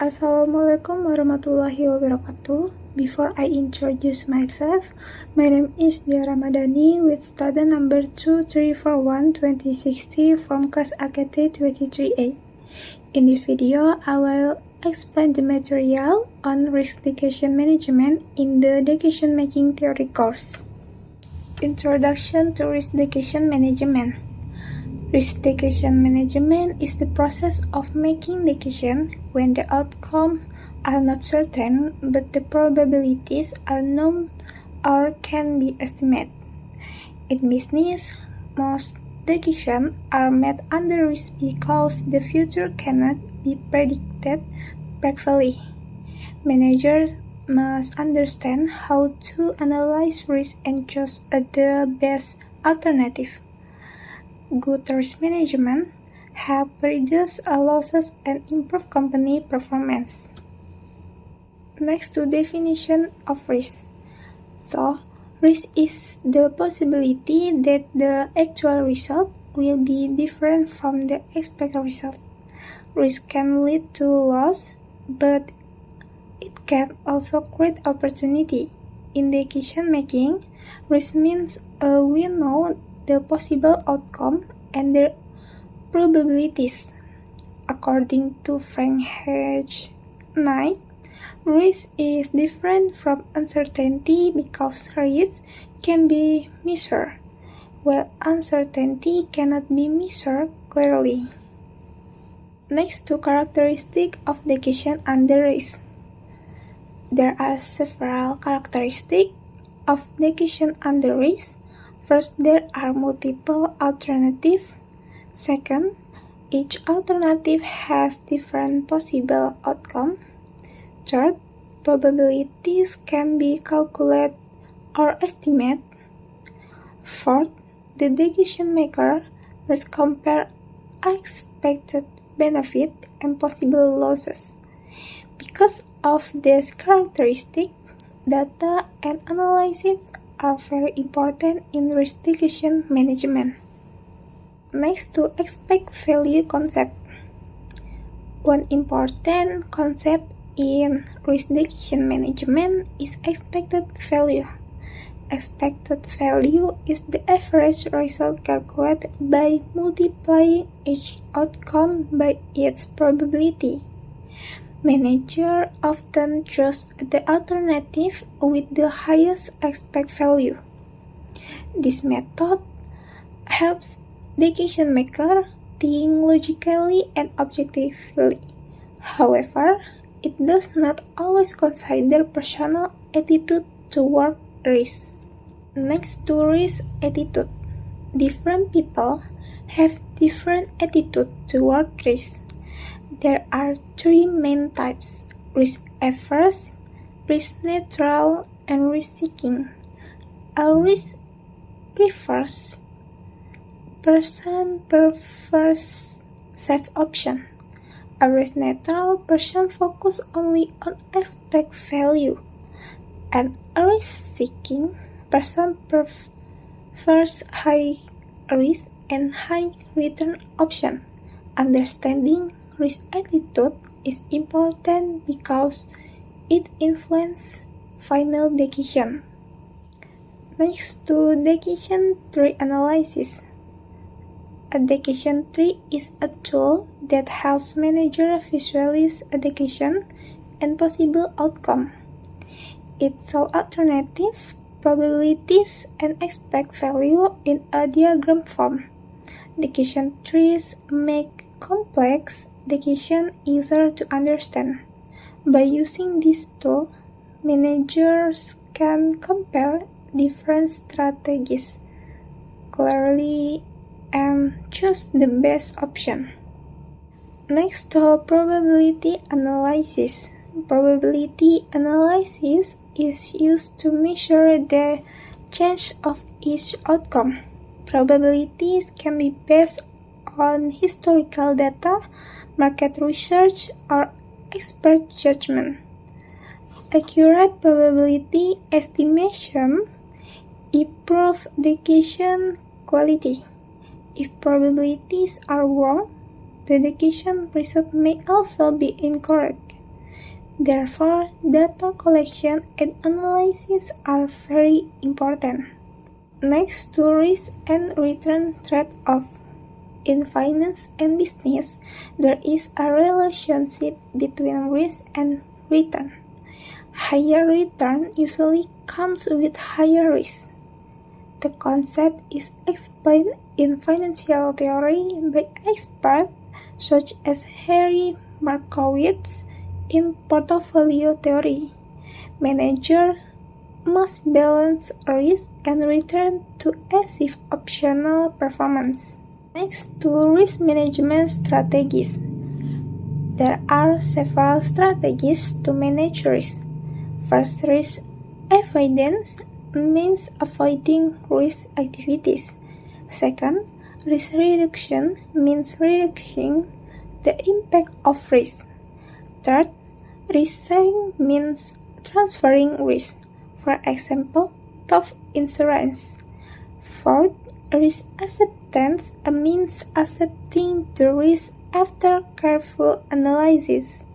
Assalamualaikum warahmatullahi wabarakatuh. Before I introduce myself, my name is Diah Ramadhani with student number 2341-2060 from class AKT 23A. In this video, I will explain the material on risk decision management in the decision making theory course. Introduction to risk decision management. Risk decision management is the process of making decisions when the outcomes are not certain but the probabilities are known or can be estimated. It means most decisions are made under risk because the future cannot be predicted perfectly. Managers must understand how to analyze risk and choose the best alternative. Good risk management helps reduce losses and improve company performance. Next to definition of risk. So, risk is the possibility that the actual result will be different from the expected result. Risk can lead to loss, but it can also create opportunity. In decision making, risk means we know the possible outcome and their probabilities. According to Frank H. Knight, risk is different from uncertainty because risk can be measured, while uncertainty cannot be measured clearly. Next to characteristics of decision under risk. There are several characteristics of decision under risk. First, there are multiple alternatives. Second, each alternative has different possible outcomes. Third, probabilities can be calculated or estimated. Fourth, the decision maker must compare expected benefit and possible losses. Because of these characteristics, data and analysis are very important in risk decision management. Next to expected value concept. One important concept in risk decision management is expected value. Expected value is the average result calculated by multiplying each outcome by its probability. Managers often choose the alternative with the highest expected value. This method helps decision makers think logically and objectively. However, it does not always consider personal attitude toward risk. Next to risk attitude. Different people have different attitude toward risk. There are three main types: risk averse, risk neutral, and risk seeking. A risk averse person prefers safe option. A risk neutral person focuses only on expected value. And a risk seeking person prefers high risk and high return option. Understanding risk attitude is important because it influences final decision. Next to decision tree analysis. A decision tree is a tool that helps managers visualize a decision and possible outcome. It shows alternatives, probabilities, and expected value in a diagram form. Decision trees make complex decisions easier to understand. By using this tool, managers can compare different strategies clearly and choose the best option. Next to probability analysis. Probability analysis is used to measure the chance of each outcome. Probabilities can be based on historical data, market research, or expert judgment. Accurate probability estimation improves decision quality. If probabilities are wrong, the decision result may also be incorrect. Therefore, data collection and analysis are very important. Next to risk and return trade-off. In finance and business, there is a relationship between risk and return. Higher return usually comes with higher risk. The concept is explained in financial theory by experts such as Harry Markowitz in portfolio theory. Managers must balance risk and return to achieve optimal performance. Next to risk management strategies. There are several strategies to manage risk. First, risk avoidance means avoiding risk activities. Second, risk reduction means reducing the impact of risk. Third, risk sharing means transferring risk, for example, theft insurance. Fourth, risk acceptance means accepting the risk after careful analysis.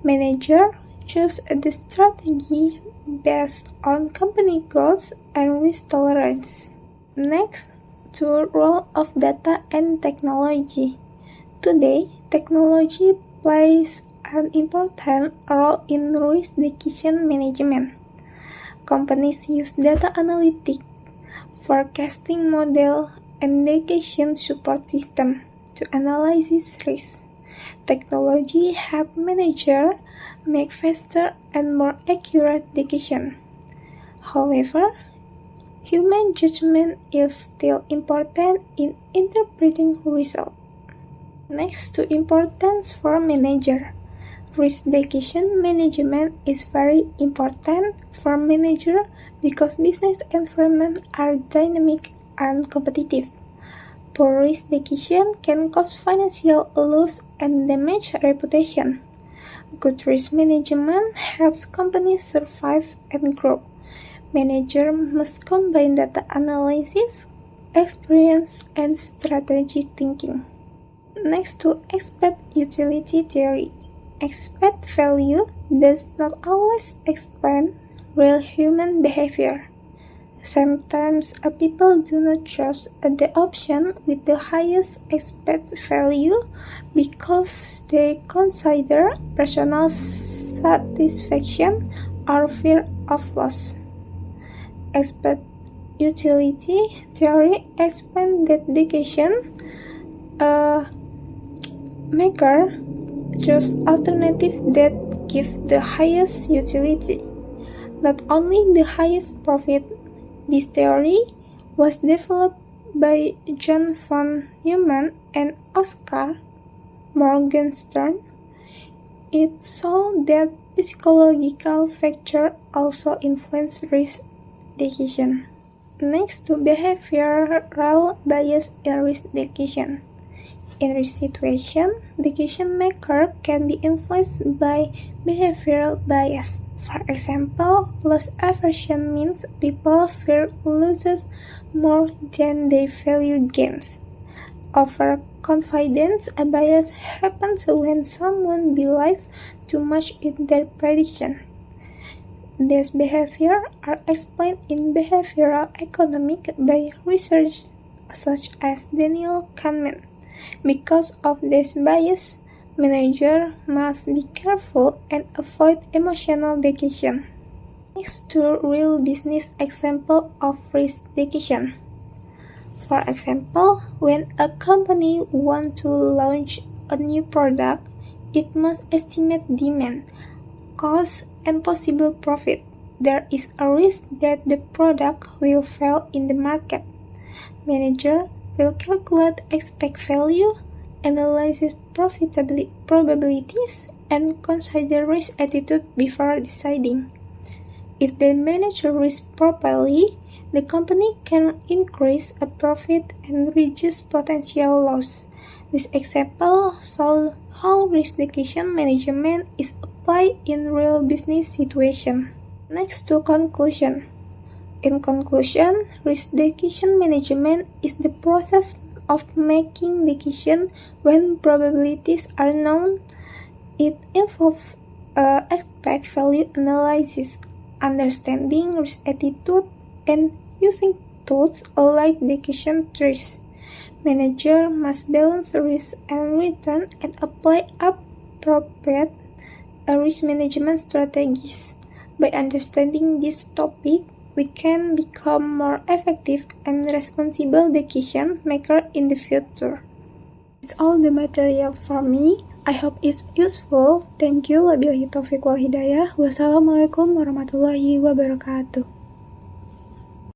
Managers choose the strategy based on company goals and risk tolerance. Next, the role of data and technology. Today, technology plays an important role in risk decision management. Companies use data analytics, forecasting model, and decision support system to analyze risk. Technology helps managers make faster and more accurate decisions. However, human judgment is still important in interpreting results. Next to importance for manager. Risk decision management is very important for managers because business environments are dynamic and competitive. Poor risk decision can cause financial loss and damage reputation. Good risk management helps companies survive and grow. Managers must combine data analysis, experience, and strategic thinking. Next to expect utility theory. Expect value does not always explain real human behavior. Sometimes people do not choose the option with the highest expected value because they consider personal satisfaction or fear of loss. Expect utility theory explains that decision maker choose alternatives that give the highest utility, not only the highest profit. This theory was developed by John von Neumann and Oscar Morgenstern. It showed that psychological factors also influence risk decision. Next to behavioral bias in risk decision. In risk situation, decision maker can be influenced by behavioral bias. For example, loss aversion means people fear losses more than they value gains. Overconfidence bias happens when someone believes too much in their prediction. These behaviors are explained in behavioral economics by research such as Daniel Kahneman. Because of this bias, managers must be careful and avoid emotional decisions. Next to real business example of risk decision. For example, when a company wants to launch a new product, it must estimate demand, cost, and possible profit. There is a risk that the product will fail in the market. Manager will calculate expected value, analyze probabilities, and consider risk attitude before deciding. If they manage risk properly, the company can increase a profit and reduce potential loss. This example shows how risk decision management is applied in real business situations. Next to conclusion. In conclusion, risk decision management is the process of making decisions when probabilities are known. It involves expect value analysis, understanding risk attitude, and using tools like decision trees. Manager must balance risk and return and apply appropriate risk management strategies. By understanding this topic, we can become more effective and responsible decision maker in the future. It's all the material for me. I hope it's useful. Thank you. Wabillahi taufiq wal hidayah. Wassalamualaikum warahmatullahi wabarakatuh.